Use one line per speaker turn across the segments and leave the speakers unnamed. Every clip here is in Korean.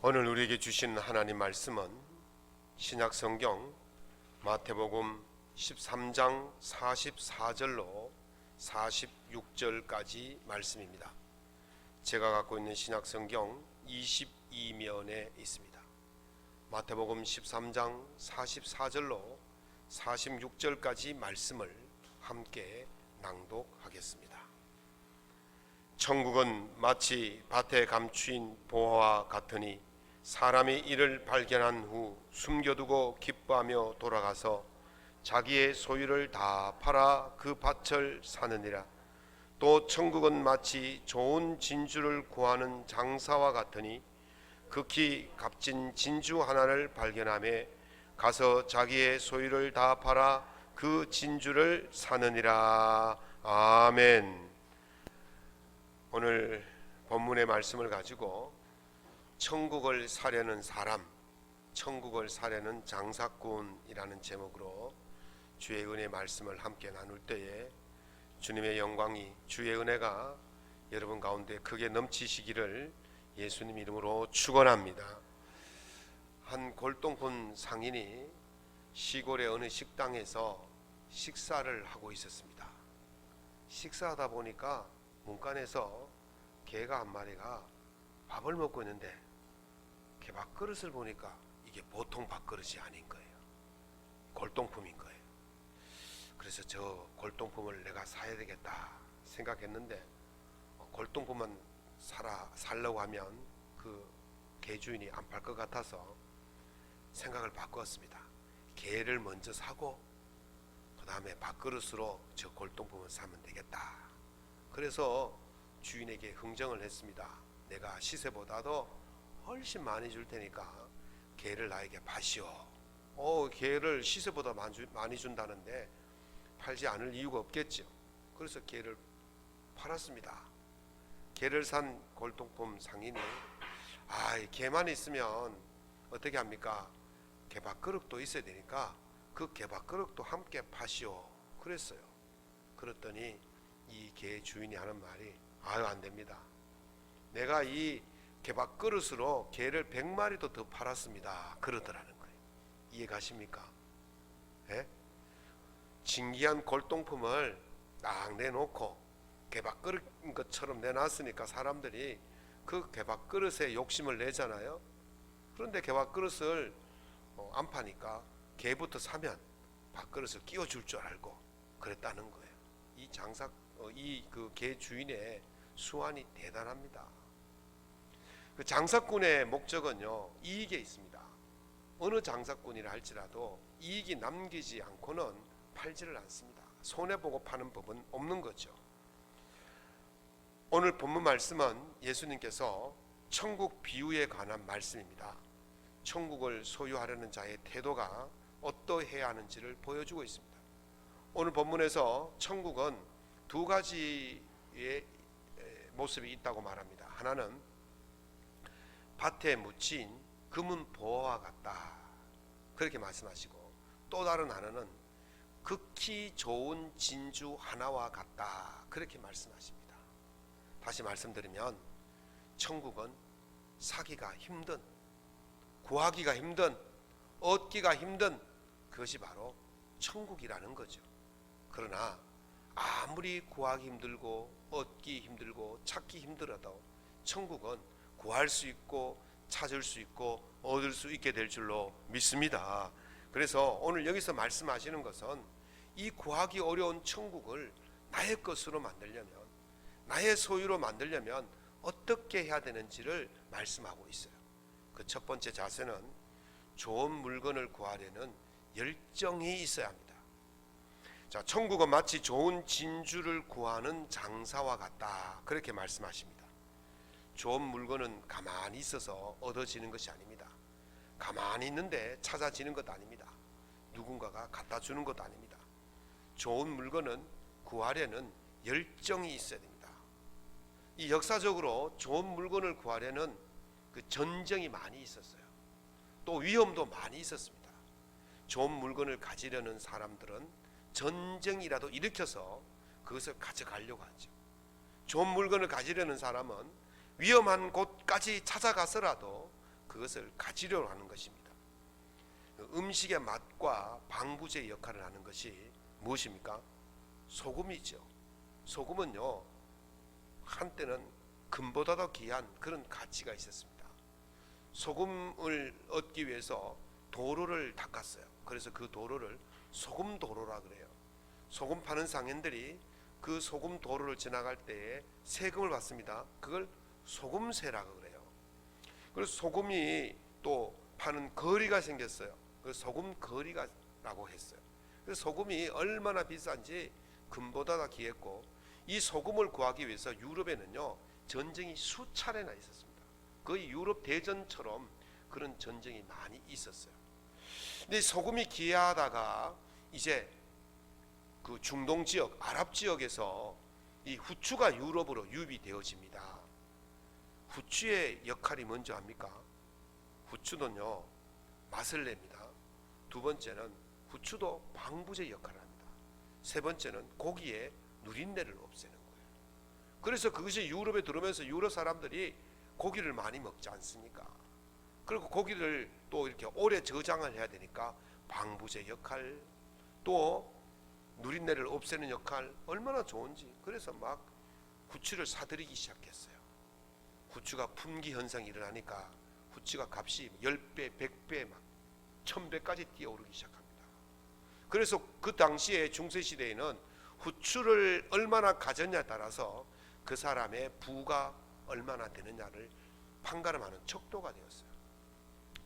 오늘 우리에게 주신 하나님 말씀은 신약성경 마태복음 13장 44절로 46절까지 말씀입니다. 제가 갖고 있는 신약성경 22면에 있습니다. 마태복음 13장 44절로 46절까지 말씀을 함께 낭독하겠습니다. 천국은 마치 밭에 감추인 보화와 같으니 사람이 이를 발견한 후 숨겨두고 기뻐하며 돌아가서 자기의 소유를 다 팔아 그 밭을 사느니라. 또 천국은 마치 좋은 진주를 구하는 장사와 같으니 극히 값진 진주 하나를 발견하며 가서 자기의 소유를 다 팔아 그 진주를 사느니라. 아멘. 오늘 본문의 말씀을 가지고 천국을 사려는 사람, 천국을 사려는 장사꾼이라는 제목으로 주의 은혜 말씀을 함께 나눌 때에 주님의 영광이, 주의 은혜가 여러분 가운데 크게 넘치시기를 예수님 이름으로 축원합니다. 한 골동품 상인이 시골의 어느 식당에서 식사를 하고 있었습니다. 식사하다 보니까 문간에서 개가 한 마리가 밥을 먹고 있는데 개 밥그릇을 보니까 이게 보통 밥그릇이 아닌 거예요. 골동품인 거예요. 그래서 저 골동품을 내가 사야 되겠다 생각했는데 골동품만 살려고 하면 그 개 주인이 안 팔 것 같아서 생각을 바꾸었습니다. 개를 먼저 사고 그 다음에 밥그릇으로 저 골동품을 사면 되겠다. 그래서 주인에게 흥정을 했습니다. 내가 시세보다도 훨씬 많이 줄 테니까 개를 나에게 파시오. 개를 시세보다 많이 준다는데 팔지 않을 이유가 없겠죠. 그래서 개를 팔았습니다. 개를 산 골동품 상인이 개만 있으면 어떻게 합니까? 개밥그릇도 있어야 되니까 그 개밥그릇도 함께 파시오 그랬어요. 그랬더니 이 개 주인이 하는 말이 안 됩니다. 내가 이 개밥그릇으로 개를 100마리도 더 팔았습니다 그러더라는 거예요. 이해가십니까? 예? 진귀한 골동품을 딱 내놓고 개밥그릇인 것처럼 내놨으니까 사람들이 그 개밥그릇에 욕심을 내잖아요. 그런데 개밥그릇을 안 파니까 개부터 사면 밥그릇을 끼워줄 줄 알고 그랬다는 거예요. 이 개 주인의 수완이 대단합니다. 그 장사꾼의 목적은요, 이익에 있습니다. 어느 장사꾼이라 할지라도 이익이 남기지 않고는 팔지를 않습니다. 손해보고 파는 법은 없는 거죠. 오늘 본문 말씀은 예수님께서 천국 비유에 관한 말씀입니다. 천국을 소유하려는 자의 태도가 어떠해야 하는지를 보여주고 있습니다. 오늘 본문에서 천국은 두 가지의 모습이 있다고 말합니다. 하나는 밭에 묻힌 금은 보화와 같다 그렇게 말씀하시고, 또 다른 하나는 극히 좋은 진주 하나와 같다 그렇게 말씀하십니다. 다시 말씀드리면 천국은 사기가 힘든, 구하기가 힘든, 얻기가 힘든 그것이 바로 천국이라는 거죠. 그러나 아무리 구하기 힘들고 얻기 힘들고 찾기 힘들어도 천국은 구할 수 있고 찾을 수 있고 얻을 수 있게 될 줄로 믿습니다. 그래서 오늘 여기서 말씀하시는 것은 이 구하기 어려운 천국을 나의 것으로 만들려면, 나의 소유로 만들려면 어떻게 해야 되는지를 말씀하고 있어요. 그 첫 번째 자세는 좋은 물건을 구하려는 열정이 있어야 합니다. 자, 천국은 마치 좋은 진주를 구하는 장사와 같다 그렇게 말씀하십니다. 좋은 물건은 가만히 있어서 얻어지는 것이 아닙니다. 가만히 있는데 찾아지는 것 아닙니다. 누군가가 갖다 주는 것도 아닙니다. 좋은 물건은 구하려는 열정이 있어야 됩니다. 이 역사적으로 좋은 물건을 구하려는 그 전쟁이 많이 있었어요. 또 위험도 많이 있었습니다. 좋은 물건을 가지려는 사람들은 전쟁이라도 일으켜서 그것을 가져가려고 하죠. 좋은 물건을 가지려는 사람은 위험한 곳까지 찾아가서라도 그것을 가지려고 하는 것입니다. 음식의 맛과 방부제 역할을 하는 것이 무엇입니까? 소금이죠. 소금은요, 한때는 금보다 더 귀한 그런 가치가 있었습니다. 소금을 얻기 위해서 도로를 닦았어요. 그래서 그 도로를 소금 도로라 그래요. 소금 파는 상인들이 그 소금 도로를 지나갈 때에 세금을 받습니다. 그걸 소금세라고 그래요. 그래서 소금이 또 파는 거리가 생겼어요. 그 소금 거리가라고 했어요. 그래서 소금이 얼마나 비싼지 금보다 더 귀했고, 이 소금을 구하기 위해서 유럽에는요 전쟁이 수차례나 있었습니다. 거의 유럽 대전처럼 그런 전쟁이 많이 있었어요. 근데 소금이 귀하다가 이제 그 중동 지역, 아랍 지역에서 이 후추가 유럽으로 유입되어집니다. 후추의 역할이 뭔지 압니까? 후추는요 맛을 냅니다. 두 번째는 후추도 방부제 역할을 합니다. 세 번째는 고기에 누린내를 없애는 거예요. 그래서 그것이 유럽에 들어오면서 유럽 사람들이 고기를 많이 먹지 않습니까? 그리고 고기를 또 이렇게 오래 저장을 해야 되니까 방부제 역할, 또 누린내를 없애는 역할, 얼마나 좋은지. 그래서 막 후추를 사들이기 시작했어요. 후추가 품귀 현상이 일어나니까 후추가 값이 10배, 100배, 막 1000배까지 뛰어오르기 시작합니다. 그래서 그 당시에 중세시대에는 후추를 얼마나 가졌냐에 따라서 그 사람의 부가 얼마나 되느냐를 판가름하는 척도가 되었어요.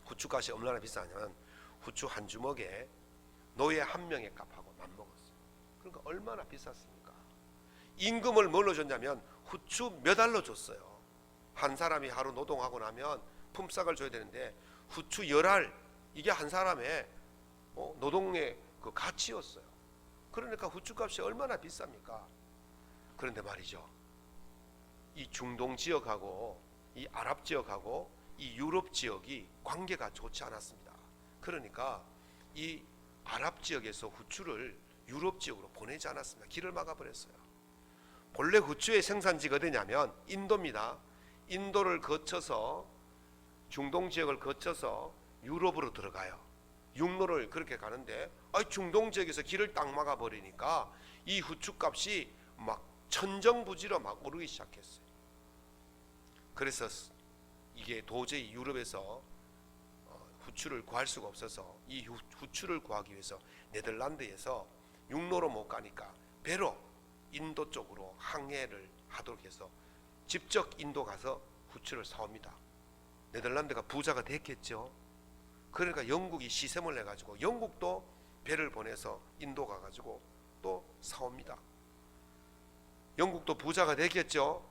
후추값이 얼마나 비싸냐면 후추 한 주먹에 노예 한 명의 값하고 맞먹었어요. 그러니까 얼마나 비쌌습니까? 임금을 뭘로 줬냐면 후추 몇 알로 줬어요. 한 사람이 하루 노동하고 나면 품삯을 줘야 되는데 후추 10알, 이게 한 사람의 노동의 그 가치였어요. 그러니까 후추값이 얼마나 비쌉니까? 그런데 말이죠, 이 중동 지역하고 이 아랍 지역하고 이 유럽 지역이 관계가 좋지 않았습니다. 그러니까 이 아랍 지역에서 후추를 유럽 지역으로 보내지 않았습니다. 길을 막아버렸어요. 본래 후추의 생산지가 어디냐면 인도입니다. 인도를 거쳐서 중동 지역을 거쳐서 유럽으로 들어가요. 육로를 그렇게 가는데 중동 지역에서 길을 딱 막아버리니까 이 후추값이 막 천정부지로 막 오르기 시작했어요. 그래서 이게 도저히 유럽에서 후추를 구할 수가 없어서 이 후추를 구하기 위해서 네덜란드에서 육로로 못 가니까 배로 인도 쪽으로 항해를 하도록 해서 직접 인도 가서 후추를 사옵니다. 네덜란드가 부자가 됐겠죠. 그러니까 영국이 시샘을 해가지고 영국도 배를 보내서 인도 가가지고 또 사옵니다. 영국도 부자가 됐겠죠.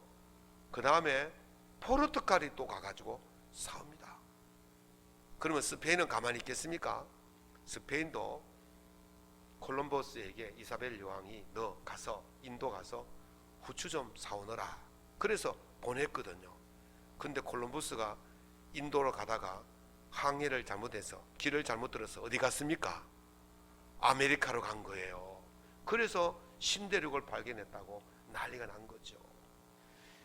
그 다음에 포르투갈이 또 가가지고 사옵니다. 그러면 스페인은 가만히 있겠습니까? 스페인도 콜럼버스에게 이사벨 여왕이 너 가서 인도 가서 후추 좀 사오너라, 그래서 보냈거든요. 근데 콜럼버스가 인도로 가다가 항해를 잘못해서 길을 잘못 들어서 어디 갔습니까? 아메리카로 간 거예요. 그래서 신대륙을 발견했다고 난리가 난 거죠.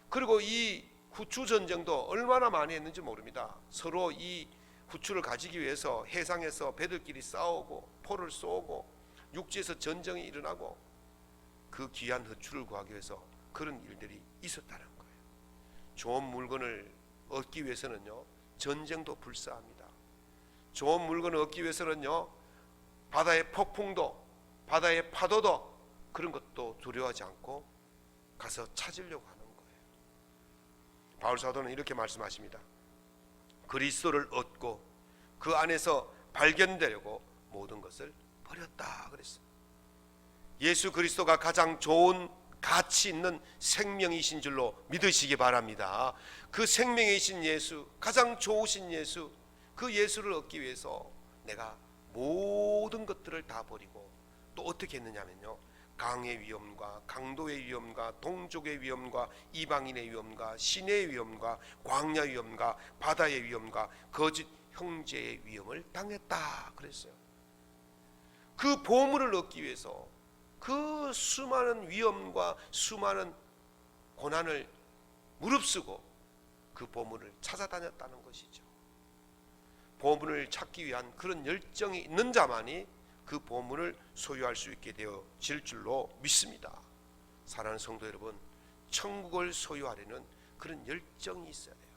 그리고 이 후추 전쟁도 얼마나 많이 했는지 모릅니다. 서로 이 후추를 가지기 위해서 해상에서 배들끼리 싸우고 포를 쏘고 육지에서 전쟁이 일어나고 그 귀한 후추를 구하기 위해서 그런 일들이 있었다는 거예요. 좋은 물건을 얻기 위해서는요 전쟁도 불사합니다. 좋은 물건을 얻기 위해서는요 바다의 폭풍도, 바다의 파도도, 그런 것도 두려워하지 않고 가서 찾으려고 하는 거예요. 바울 사도는 이렇게 말씀하십니다. 그리스도를 얻고 그 안에서 발견되려고 모든 것을 버렸다 그랬어요. 예수 그리스도가 가장 좋은 가치 있는 생명이신 줄로 믿으시기 바랍니다. 그 생명이신 예수, 가장 좋으신 예수, 그 예수를 얻기 위해서 내가 모든 것들을 다 버리고 또 어떻게 했느냐면요, 강의 위험과 강도의 위험과 동족의 위험과 이방인의 위험과 시내의 위험과 광야 위험과 바다의 위험과 거짓 형제의 위험을 당했다 그랬어요. 그 보물을 얻기 위해서 그 수많은 위험과 수많은 고난을 무릅쓰고 그 보물을 찾아다녔다는 것이죠. 보물을 찾기 위한 그런 열정이 있는 자만이 그 보물을 소유할 수 있게 되어질 줄로 믿습니다. 사랑하는 성도 여러분, 천국을 소유하려는 그런 열정이 있어야 돼요.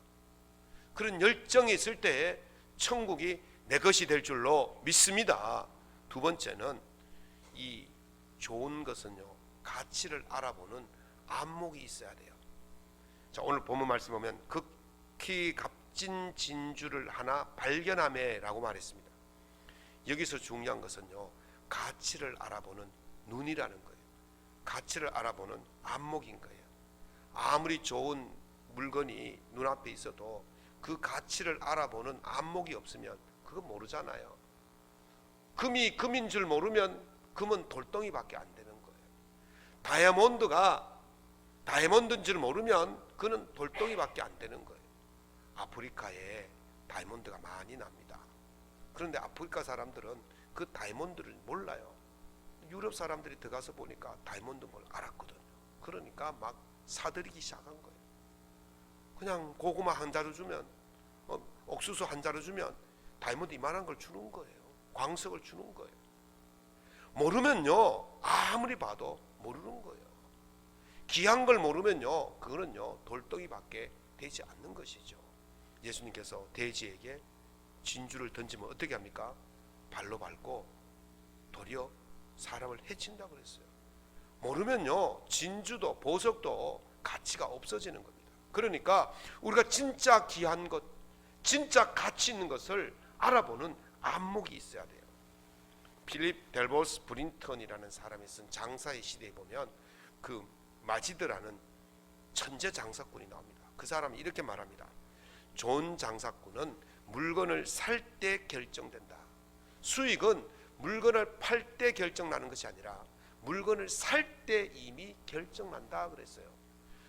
그런 열정이 있을 때 천국이 내 것이 될 줄로 믿습니다. 두 번째는 이 좋은 것은요, 가치를 알아보는 안목이 있어야 돼요. 자, 오늘 본문 말씀 보면 극히 값진 진주를 하나 발견하매라고 말했습니다. 여기서 중요한 것은요, 가치를 알아보는 눈이라는 거예요. 가치를 알아보는 안목인 거예요. 아무리 좋은 물건이 눈앞에 있어도 그 가치를 알아보는 안목이 없으면 그거 모르잖아요. 금이 금인 줄 모르면 금은 돌덩이밖에 안 되는 거예요. 다이아몬드가 다이아몬드인 줄 모르면 그는 돌덩이밖에 안 되는 거예요. 아프리카에 다이아몬드가 많이 납니다. 그런데 아프리카 사람들은 그 다이아몬드를 몰라요. 유럽 사람들이 들어가서 보니까 다이아몬드 뭘 알았거든요. 그러니까 막 사들이기 시작한 거예요. 그냥 고구마 한 자루 주면, 옥수수 한 자루 주면 다이아몬드 이만한 걸 주는 거예요. 광석을 주는 거예요. 모르면요, 아무리 봐도 모르는 거예요. 귀한 걸 모르면요, 그거는요 돌덩이밖에 되지 않는 것이죠. 예수님께서 돼지에게 진주를 던지면 어떻게 합니까? 발로 밟고 도리어 사람을 해친다고 그랬어요. 모르면요, 진주도 보석도 가치가 없어지는 겁니다. 그러니까 우리가 진짜 귀한 것, 진짜 가치 있는 것을 알아보는 안목이 있어야 돼요. 필립 델보스 브린턴이라는 사람이 쓴 장사의 시대에 보면 그 마지드라는 천재 장사꾼이 나옵니다. 그 사람이 이렇게 말합니다. 좋은 장사꾼은 물건을 살 때 결정된다. 수익은 물건을 팔 때 결정나는 것이 아니라 물건을 살 때 이미 결정난다 그랬어요.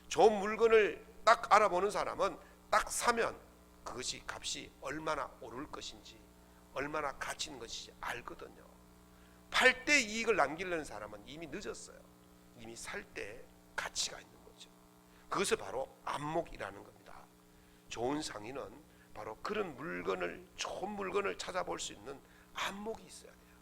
좋은 물건을 딱 알아보는 사람은 딱 사면 그것이 값이 얼마나 오를 것인지, 얼마나 가치 있는 것인지 알거든요. 팔 때 이익을 남기려는 사람은 이미 늦었어요. 이미 살 때 가치가 있는 거죠. 그것을 바로 안목이라는 겁니다. 좋은 상인은 바로 그런 물건을, 좋은 물건을 찾아볼 수 있는 안목이 있어야 돼요.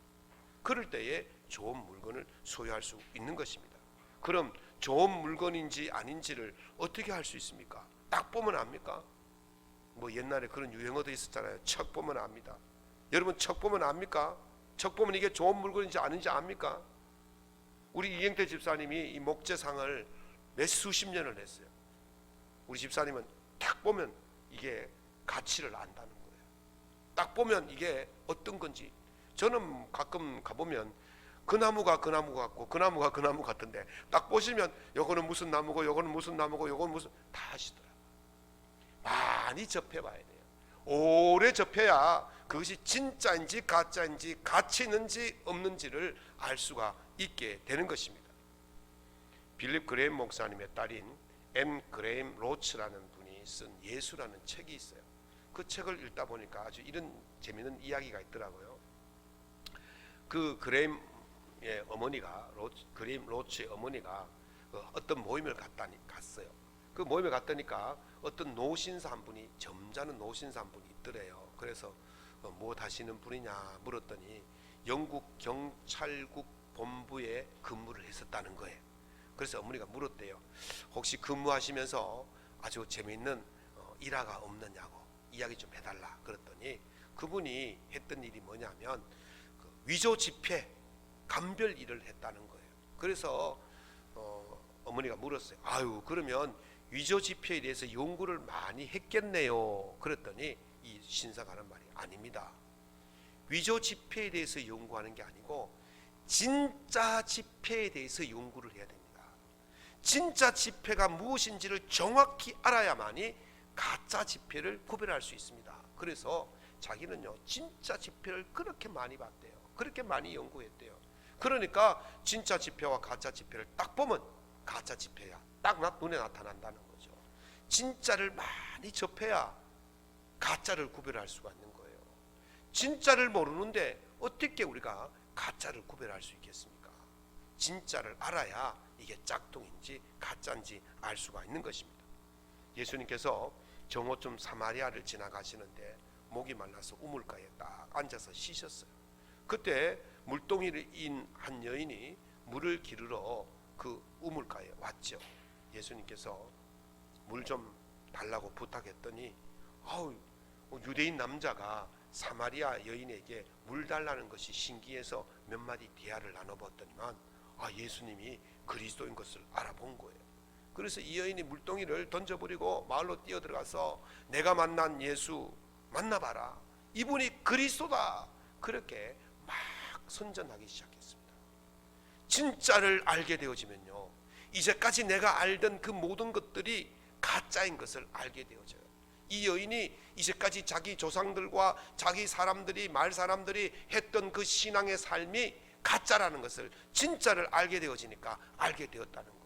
그럴 때에 좋은 물건을 소유할 수 있는 것입니다. 그럼 좋은 물건인지 아닌지를 어떻게 할 수 있습니까? 딱 보면 압니까? 뭐 옛날에 그런 유행어도 있었잖아요. 척 보면 압니다. 여러분 척 보면 압니까? 척 보면 이게 좋은 물건인지 아닌지 압니까? 우리 이행태 집사님이 이 목재상을 몇 수십 년을 했어요. 우리 집사님은 딱 보면 이게 가치를 안다는 거예요. 딱 보면 이게 어떤 건지. 저는 가끔 가보면 그 나무가 그 나무 같고 그 나무가 그 나무 같은데 딱 보시면 요거는 무슨 나무고 요거는 무슨 나무고 요거는 무슨 다 하시더라고요. 많이 접해봐야 돼요. 오래 접해야 그것이 진짜인지 가짜인지 가치 있는지 없는지를 알 수가 있게 되는 것입니다. 빌립 그레임 목사님의 딸인 엠 그레임 로츠라는 분이 쓴 예수라는 책이 있어요. 그 책을 읽다 보니까 아주 이런 재미있는 이야기가 있더라고요. 그 그레임의 어머니가 그레임 로츠의 어머니가 어떤 모임을 갔어요. 그 모임에 갔더니까 어떤 노신사 한 분이, 점잖은 노신사 한 분이 있더래요. 그래서 무엇 하시는 분이냐 물었더니 영국 경찰국 본부에 근무를 했었다는 거예요. 그래서 어머니가 물었대요. 혹시 근무하시면서 아주 재미있는 일화가 없느냐고 이야기 좀 해달라 그랬더니 그분이 했던 일이 뭐냐면 그 위조 지폐 감별 일을 했다는 거예요. 그래서 어머니가 물었어요. 아유, 그러면 위조 지폐에 대해서 연구를 많이 했겠네요. 그랬더니 이 신사가 하는 말이 아닙니다. 위조 지폐에 대해서 연구하는 게 아니고 진짜 지폐에 대해서 연구를 해야 됩니다. 진짜 지폐가 무엇인지를 정확히 알아야만이 가짜 지폐를 구별할 수 있습니다. 그래서 자기는요 진짜 지폐를 그렇게 많이 봤대요. 그렇게 많이 연구했대요. 그러니까 진짜 지폐와 가짜 지폐를 딱 보면 가짜 지폐야 딱 눈에 나타난다는 거죠. 진짜를 많이 접해야 가짜를 구별할 수가 있는 거예요. 진짜를 모르는데 어떻게 우리가 가짜를 구별할 수 있겠습니까? 진짜를 알아야 이게 짝퉁인지 가짜인지 알 수가 있는 것입니다. 예수님께서 정오쯤 사마리아를 지나가시는데 목이 말라서 우물가에 딱 앉아서 쉬셨어요. 그때 물동이를 인 한 여인이 물을 기르러 그 우물가에 왔죠. 예수님께서 물 좀 달라고 부탁했더니 유대인 남자가 사마리아 여인에게 물 달라는 것이 신기해서 몇 마디 대화를 나눠봤더니만 예수님이 그리스도인 것을 알아본 거예요. 그래서 이 여인이 물동이를 던져버리고 마을로 뛰어들어가서 내가 만난 예수 만나봐라, 이분이 그리스도다, 그렇게 막 선전하기 시작했습니다. 진짜를 알게 되어지면요, 이제까지 내가 알던 그 모든 것들이 가짜인 것을 알게 되어져요. 이 여인이 이제까지 자기 조상들과 자기 사람들이 말 사람들이 했던 그 신앙의 삶이 가짜라는 것을, 진짜를 알게 되어지니까 알게 되었다는 거예요.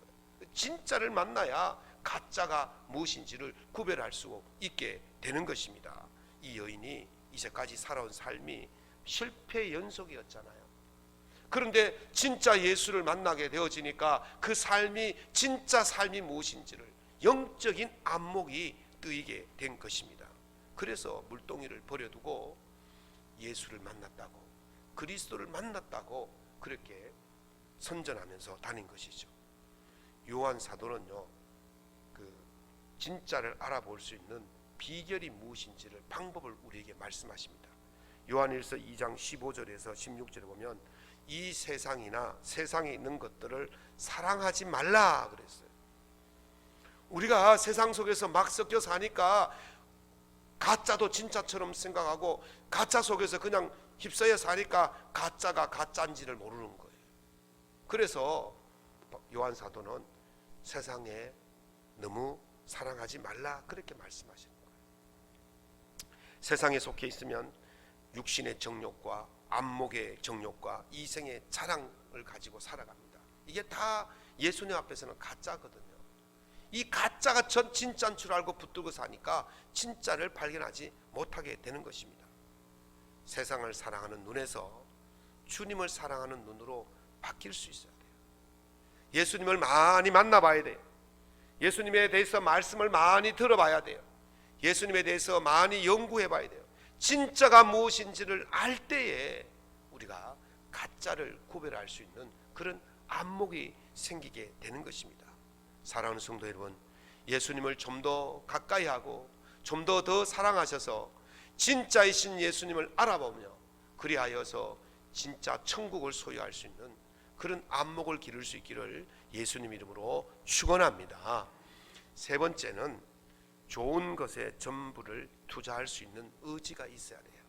진짜를 만나야 가짜가 무엇인지를 구별할 수 있게 되는 것입니다. 이 여인이 이제까지 살아온 삶이 실패의 연속이었잖아요. 그런데 진짜 예수를 만나게 되어지니까 그 삶이, 진짜 삶이 무엇인지를, 영적인 안목이 뜨이게 된 것입니다. 그래서 물동이를 버려두고 예수를 만났다고, 그리스도를 만났다고 그렇게 선전하면서 다닌 것이죠. 요한 사도는요, 그 진짜를 알아볼 수 있는 비결이 무엇인지를, 방법을 우리에게 말씀하십니다. 요한일서 2장 15절에서 16절에 보면 이 세상이나 세상에 있는 것들을 사랑하지 말라 그랬어요. 우리가 세상 속에서 막 섞여 사니까 가짜도 진짜처럼 생각하고, 가짜 속에서 그냥 휩싸여 사니까 가짜가 가짜인지를 모르는 거예요. 그래서 요한 사도는 세상에 너무 사랑하지 말라 그렇게 말씀하시는 거예요. 세상에 속해 있으면 육신의 정욕과 안목의 정욕과 이생의 자랑을 가지고 살아갑니다. 이게 다 예수님 앞에서는 가짜거든요. 이 가짜가 전 진짜인 줄 알고 붙들고 사니까 진짜를 발견하지 못하게 되는 것입니다. 세상을 사랑하는 눈에서 주님을 사랑하는 눈으로 바뀔 수 있어야 돼요. 예수님을 많이 만나봐야 돼요. 예수님에 대해서 말씀을 많이 들어봐야 돼요. 예수님에 대해서 많이 연구해봐야 돼요. 진짜가 무엇인지를 알 때에 우리가 가짜를 구별할 수 있는 그런 안목이 생기게 되는 것입니다. 사랑하는 성도 여러분, 예수님을 좀 더 가까이 하고 좀 더 사랑하셔서 진짜이신 예수님을 알아보며 그리하여서 진짜 천국을 소유할 수 있는 그런 안목을 기를 수 있기를 예수님 이름으로 축원합니다. 세 번째는 좋은 것에 전부를 투자할 수 있는 의지가 있어야 돼요.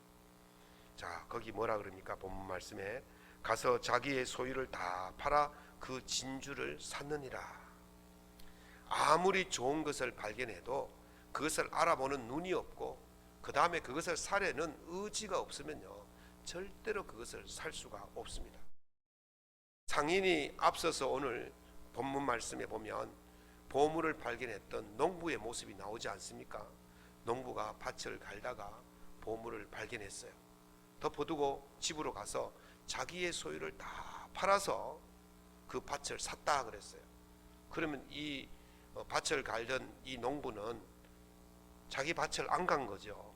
자, 거기 뭐라 그럽니까? 본문 말씀에 가서 자기의 소유를 다 팔아 그 진주를 샀느니라. 아무리 좋은 것을 발견해도 그것을 알아보는 눈이 없고 그 다음에 그것을 사려는 의지가 없으면요, 절대로 그것을 살 수가 없습니다. 상인이 앞서서 오늘 본문 말씀에 보면 보물을 발견했던 농부의 모습이 나오지 않습니까? 농부가 밭을 갈다가 보물을 발견했어요. 덮어두고 집으로 가서 자기의 소유를 다 팔아서 그 밭을 샀다 그랬어요. 그러면 이 밭을 갈던 이 농부는 자기 밭을 안 간 거죠.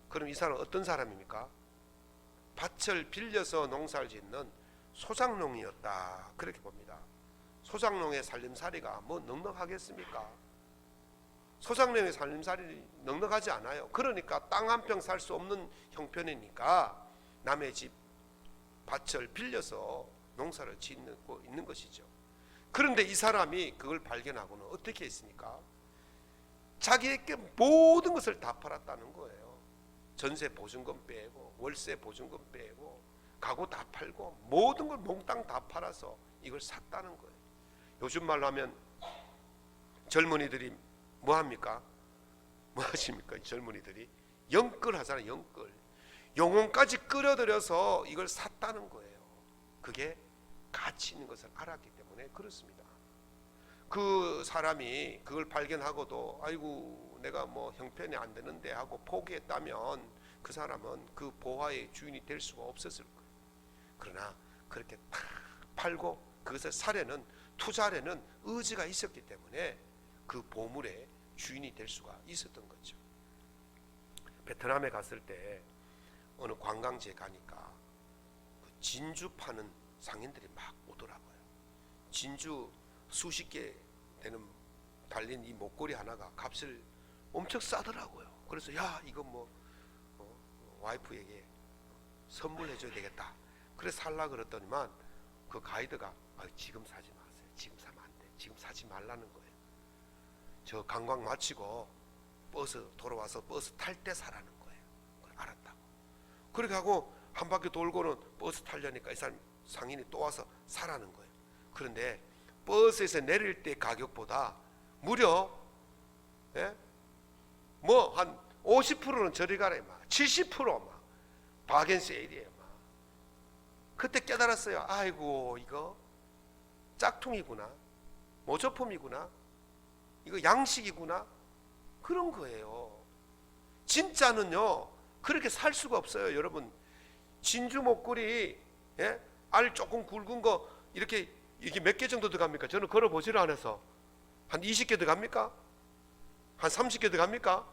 그럼 이 사람은 어떤 사람입니까? 밭을 빌려서 농사를 짓는 소작농이었다 그렇게 봅니다. 소작농의 살림살이가 뭐 넉넉하겠습니까? 소작농의 살림살이 넉넉하지 않아요. 그러니까 땅 한 평 살 수 없는 형편이니까 남의 집 밭을 빌려서 농사를 짓고 있는 것이죠. 그런데 이 사람이 그걸 발견하고는 어떻게 했습니까? 자기에게 모든 것을 다 팔았다는 거예요. 전세 보증금 빼고 월세 보증금 빼고 가구 다 팔고 모든 걸 몽땅 다 팔아서 이걸 샀다는 거예요. 요즘 말로 하면 젊은이들이 뭐 합니까? 뭐 하십니까? 젊은이들이 영끌 하잖아요. 영끌. 영혼까지 끌어들여서 이걸 샀다는 거예요. 그게 가치 있는 것을 알았기 때문에 그렇습니다. 그 사람이 그걸 발견하고도 아이고 내가 뭐 형편이 안 되는데 하고 포기했다면 그 사람은 그 보화의 주인이 될 수가 없었을 거예요. 그러나 그렇게 탁 팔고 그것을 사려는, 투자하려는 의지가 있었기 때문에 그 보물의 주인이 될 수가 있었던 거죠. 베트남에 갔을 때 어느 관광지에 가니까 그 진주 파는 상인들이 막 오더라고요. 진주 수십 개 되는 달린 이 목걸이 하나가 값을 엄청 싸더라고요. 그래서 야 이거 뭐 와이프에게 선물해줘야 되겠다. 그래서 살라 그랬더니만 그 가이드가 지금 사지 마세요. 지금 사면 안 돼. 지금 사지 말라는 거예요. 저 관광 마치고 버스 돌아와서 버스 탈 때 사라는 거예요. 알았다고. 그렇게 하고 한 바퀴 돌고는 버스 타려니까 이 사람 상인이 또 와서 사라는 거예요. 그런데 버스에서 내릴 때 가격보다 무려 뭐 한 50%는 저리 가래 막 70% 바겐 세일이에요. 막. 그때 깨달았어요. 아이고 이거 짝퉁이구나, 모조품이구나, 이거 양식이구나, 그런 거예요. 진짜는요 그렇게 살 수가 없어요. 여러분 진주 목걸이 알 조금 굵은 거 이렇게 이게 몇 개 정도 들어갑니까? 저는 걸어보지를 않아서 한 20개 들어갑니까? 한 30개 들어갑니까?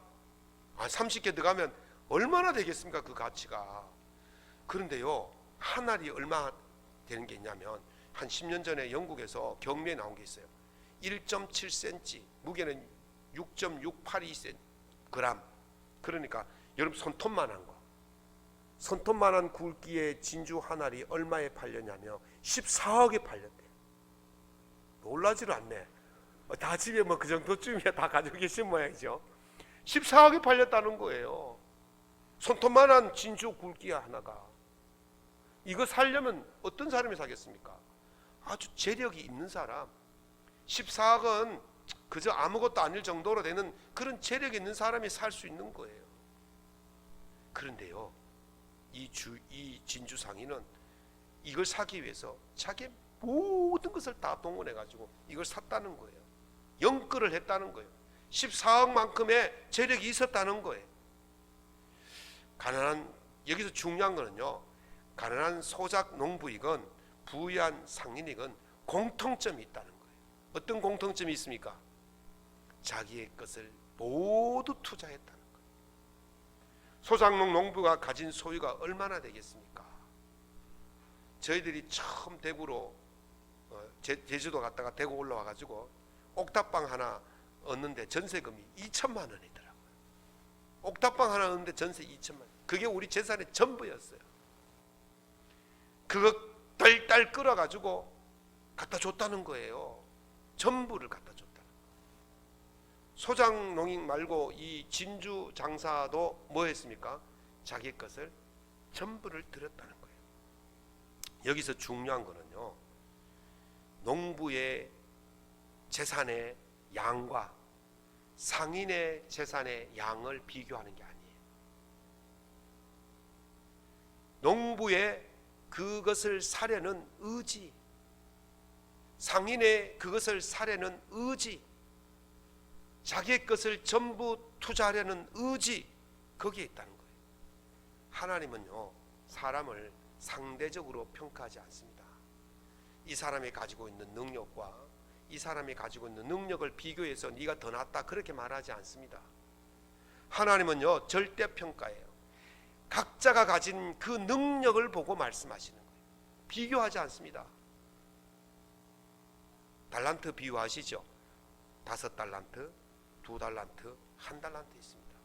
한 30개 들어가면 얼마나 되겠습니까? 그 가치가. 그런데요 한 알이 얼마 되는 게 있냐면 한 10년 전에 영국에서 경매에 나온 게 있어요. 1.7cm, 무게는 6.682g. 그러니까 여러분 손톱만한 거, 손톱만한 굵기의 진주 한 알이 얼마에 팔렸냐면 14억에 팔렸대요. 놀라지를 않네. 다 집에 뭐 그 정도쯤이야 다 가지고 계신 모양이죠. 14억에 팔렸다는 거예요. 손톱만한 진주 굵기 하나가. 이거 살려면 어떤 사람이 사겠습니까? 아주 재력이 있는 사람. 14억은 그저 아무것도 아닐 정도로 되는 그런 재력이 있는 사람이 살 수 있는 거예요. 그런데요 이 진주 상인은 이걸 사기 위해서 자기의 모든 것을 다 동원해 가지고 이걸 샀다는 거예요. 연끌을 했다는 거예요. 14억만큼의 재력이 있었다는 거예요. 여기서 중요한 거는요, 가난한 소작 농부이건 부유한 상인이건 공통점이 있다는 거예요. 어떤 공통점이 있습니까? 자기의 것을 모두 투자했다는 거예요. 소작농 농부가 가진 소유가 얼마나 되겠습니까? 저희들이 처음 대구로 제주도 갔다가 대구 올라와 가지고 옥탑방 하나 얻는데 전세금이 2천만 원이더라고요. 옥탑방 하나 얻는데 전세 2천만 원. 그게 우리 재산의 전부였어요. 그거 딸딸 끌어가지고 갖다 줬다는 거예요. 전부를 갖다 줬다는 거예요. 소작농인 말고 이 진주 장사도 뭐 했습니까? 자기 것을 전부를 드렸다는 거예요. 여기서 중요한 거는요, 농부의 재산의 양과 상인의 재산의 양을 비교하는 게 아니에요. 농부의 그것을 사려는 의지, 상인의 그것을 사려는 의지, 자기의 것을 전부 투자하려는 의지, 거기에 있다는 거예요. 하나님은요 사람을 상대적으로 평가하지 않습니다. 이 사람이 가지고 있는 능력과 이 사람이 가지고 있는 능력을 비교해서 네가 더 낫다 그렇게 말하지 않습니다. 하나님은요 절대평가예요. 각자가 가진 그 능력을 보고 말씀하시는 거예요. 비교하지 않습니다. 달란트 비유하시죠? 5달란트, 2달란트, 1달란트 있습니다.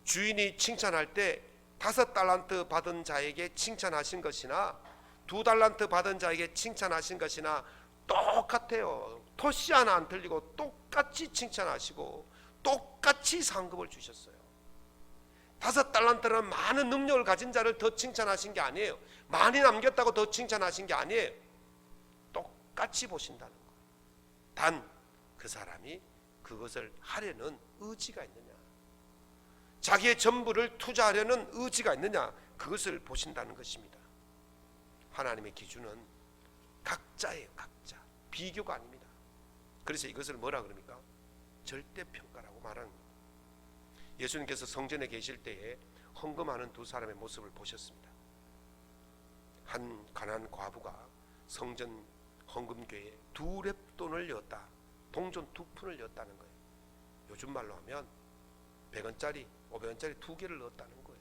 주인이 칭찬할 때 5달란트 받은 자에게 칭찬하신 것이나 2달란트 받은 자에게 칭찬하신 것이나 똑같아요. 토시 하나 안 틀리고 똑같이 칭찬하시고 똑같이 상급을 주셨어요. 5달란트는 많은 능력을 가진 자를 더 칭찬하신 게 아니에요. 많이 남겼다고 더 칭찬하신 게 아니에요. 똑같이 보신다는 거예요. 단 그 사람이 그것을 하려는 의지가 있느냐, 자기의 전부를 투자하려는 의지가 있느냐, 그것을 보신다는 것입니다. 하나님의 기준은 각자예요. 각자. 비교가 아닙니다. 그래서 이것을 뭐라 그럽니까? 절대평가라고 말하는 겁니다. 예수님께서 성전에 계실 때에 헌금하는 2사람의 모습을 보셨습니다. 한 가난한 과부가 성전 헌금궤에 2렙돈을 넣었다. 동전 2푼을 넣었다는 거예요. 요즘 말로 하면 100원짜리 500원짜리 2개를 넣었다는 거예요.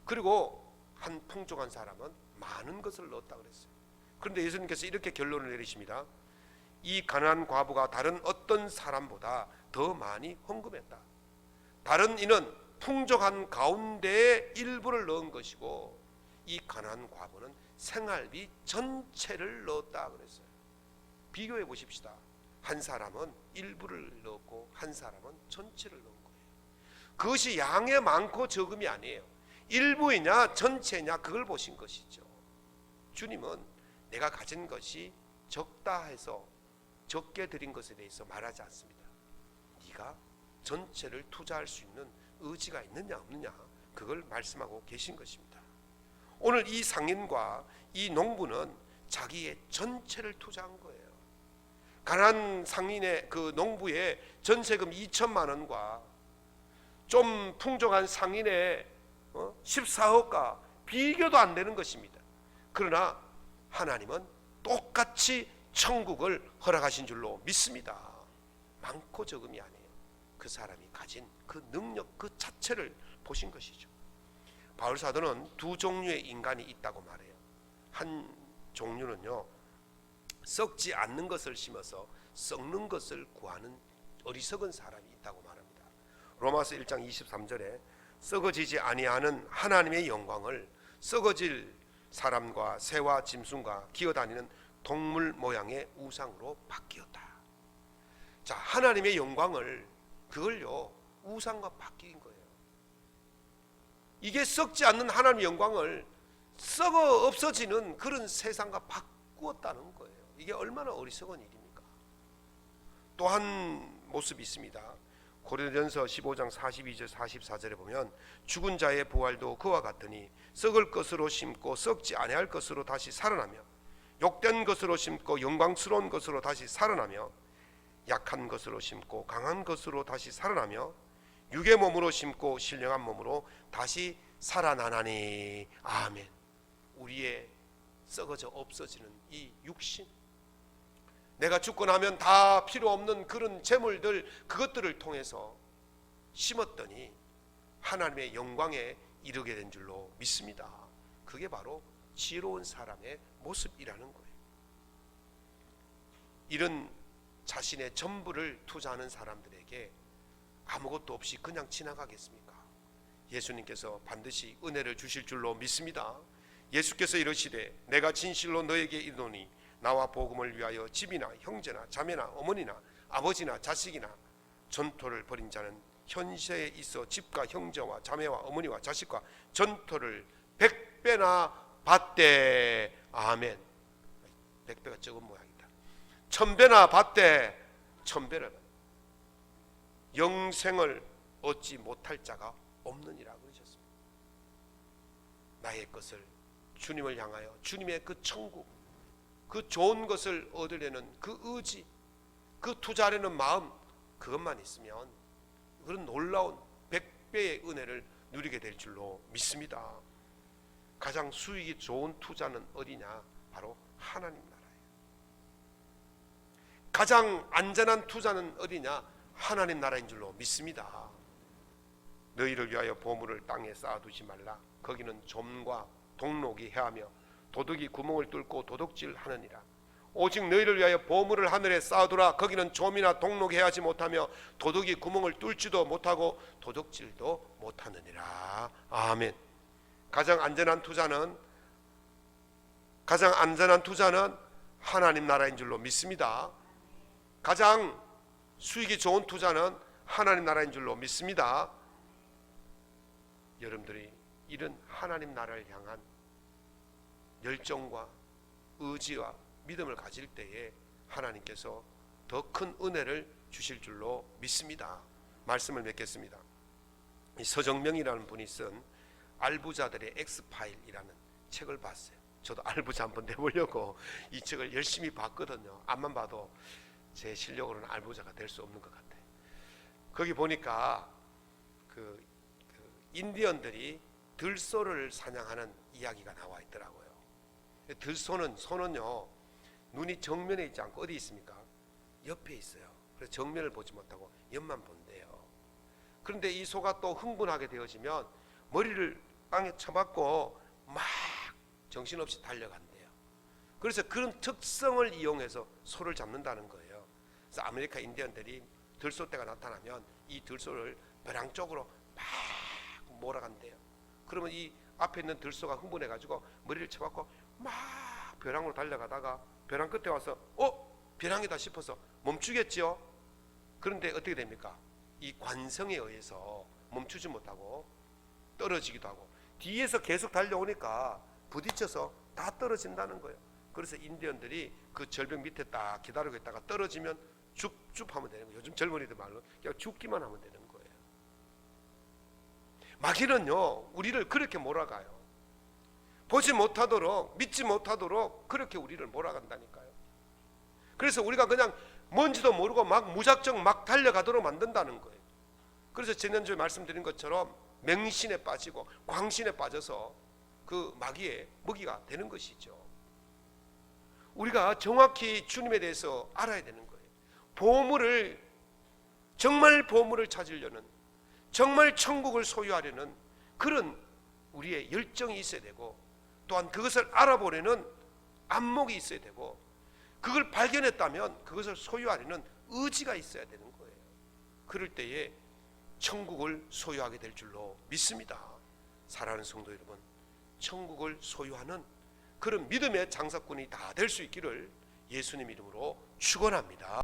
그리고 한 풍족한 사람은 많은 것을 넣었다 그랬어요. 그런데 예수님께서 이렇게 결론을 내리십니다. 이 가난한 과부가 다른 어떤 사람보다 더 많이 헌금했다. 다른 이는 풍족한 가운데에 일부를 넣은 것이고 이 가난한 과부는 생활비 전체를 넣었다 그랬어요. 비교해 보십시다. 한 사람은 일부를 넣었고 한 사람은 전체를 넣은 거예요. 그것이 양의 많고 적음이 아니에요. 일부이냐 전체냐 그걸 보신 것이죠. 주님은 내가 가진 것이 적다 해서 적게 드린 것에 대해서 말하지 않습니다. 네가 전체를 투자할 수 있는 의지가 있느냐 없느냐 그걸 말씀하고 계신 것입니다. 오늘 이 상인과 이 농부는 자기의 전체를 투자한 거예요. 가난한 상인의 그 농부의 전세금 2천만 원과 좀 풍족한 상인의 14억과 비교도 안 되는 것입니다. 그러나 하나님은 똑같이 천국을 허락하신 줄로 믿습니다. 많고 적음이 아니에요. 그 사람이 가진 그 능력 그 자체를 보신 것이죠. 바울 사도는 두 종류의 인간이 있다고 말해요. 한 종류는요, 썩지 않는 것을 심어서 썩는 것을 구하는 어리석은 사람이 있다고 말합니다. 로마서 1장 23절에 썩어지지 아니하는 하나님의 영광을 썩어질 사람과 새와 짐승과 기어다니는 동물 모양의 우상으로 바뀌었다. 자, 하나님의 영광을 그걸요 우상과 바뀐 거예요. 이게 썩지 않는 하나님의 영광을 썩어 없어지는 그런 세상과 바꾸었다는 거예요. 이게 얼마나 어리석은 일입니까? 또 한 모습이 있습니다. 고린도전서 15장 42절 44절에 보면 죽은 자의 부활도 그와 같으니 썩을 것으로 심고 썩지 아니할 것으로 다시 살아나며 욕된 것으로 심고 영광스러운 것으로 다시 살아나며 약한 것으로 심고 강한 것으로 다시 살아나며 육의 몸으로 심고 신령한 몸으로 다시 살아나나니. 아멘. 우리의 썩어져 없어지는 이 육신, 내가 죽고 나면 다 필요 없는 그런 재물들, 그것들을 통해서 심었더니 하나님의 영광에 이르게 된 줄로 믿습니다. 그게 바로 지혜로운 사람의 모습이라는 거예요. 이런 자신의 전부를 투자하는 사람들에게 아무것도 없이 그냥 지나가겠습니까? 예수님께서 반드시 은혜를 주실 줄로 믿습니다. 예수께서 이르시되 내가 진실로 너에게 이르노니 나와 복음을 위하여 집이나 형제나 자매나 어머니나 아버지나 자식이나 전토를 벌인 자는 현세에 있어 집과 형제와 자매와 어머니와 자식과 전토를 100배나 받되. 아멘. 100배가 적은 모양이다. 1000배나 받되 1000배를 받되 영생을 얻지 못할 자가 없느니라 그러셨습니다. 나의 것을 주님을 향하여 주님의 그 천국, 그 좋은 것을 얻으려는 그 의지, 그 투자하려는 마음, 그것만 있으면 그런 놀라운 100배의 은혜를 누리게 될 줄로 믿습니다. 가장 수익이 좋은 투자는 어디냐? 바로 하나님 나라예요. 가장 안전한 투자는 어디냐? 하나님 나라인 줄로 믿습니다. 너희를 위하여 보물을 땅에 쌓아두지 말라. 거기는 좀과 동록이 해하며 도둑이 구멍을 뚫고 도둑질하느니라. 오직 너희를 위하여 보물을 하늘에 쌓아두라. 거기는 좀이나 동록이 해하지 못하며 도둑이 구멍을 뚫지도 못하고 도둑질도 못하느니라. 아멘. 가장 안전한 투자는 하나님 나라인 줄로 믿습니다. 가장 수익이 좋은 투자는 하나님 나라인 줄로 믿습니다. 여러분들이 이런 하나님 나라를 향한 열정과 의지와 믿음을 가질 때에 하나님께서 더 큰 은혜를 주실 줄로 믿습니다. 말씀을 맺겠습니다. 이 서정명이라는 분이 쓴 알부자들의 엑스파일이라는 책을 봤어요. 저도 알부자 한번 내보려고 이 책을 열심히 봤거든요. 앞만 봐도 제 실력으로는 알부자가 될 수 없는 것 같아요. 거기 보니까 그 인디언들이 들소를 사냥하는 이야기가 나와 있더라고요. 소는요 눈이 정면에 있지 않고 어디 있습니까? 옆에 있어요. 그래서 정면을 보지 못하고 옆만 본대요. 그런데 이 소가 또 흥분하게 되어지면 머리를 땅에 쳐박고 막 정신없이 달려간대요. 그래서 그런 특성을 이용해서 소를 잡는다는 거예요. 그래서 아메리카 인디언들이 들소떼가 나타나면 이 들소를 벼랑 쪽으로 막 몰아간대요. 그러면 이 앞에 있는 들소가 흥분해가지고 머리를 쳐박고 막 벼랑으로 달려가다가 벼랑 끝에 와서 벼랑이다 싶어서 멈추겠죠. 그런데 어떻게 됩니까? 이 관성에 의해서 멈추지 못하고 떨어지기도 하고 뒤에서 계속 달려오니까 부딪혀서 다 떨어진다는 거예요. 그래서 인디언들이 그 절벽 밑에 딱 기다리고 있다가 떨어지면 줍줍 하면 되는 거예요. 요즘 젊은이들 말로 그냥 죽기만 하면 되는 거예요. 마귀는요 우리를 그렇게 몰아가요. 보지 못하도록 믿지 못하도록 그렇게 우리를 몰아간다니까요. 그래서 우리가 그냥 뭔지도 모르고 막 무작정 막 달려가도록 만든다는 거예요. 그래서 지난주에 말씀드린 것처럼 맹신에 빠지고 광신에 빠져서 그 마귀의 먹이가 되는 것이죠. 우리가 정확히 주님에 대해서 알아야 되는 거예요. 정말 보물을 찾으려는, 정말 천국을 소유하려는 그런 우리의 열정이 있어야 되고, 또한 그것을 알아보려는 안목이 있어야 되고, 그걸 발견했다면 그것을 소유하려는 의지가 있어야 되는 거예요. 그럴 때에 천국을 소유하게 될 줄로 믿습니다. 사랑하는 성도 여러분, 천국을 소유하는 그런 믿음의 장사꾼이 다 될 수 있기를 예수님 이름으로 축원합니다.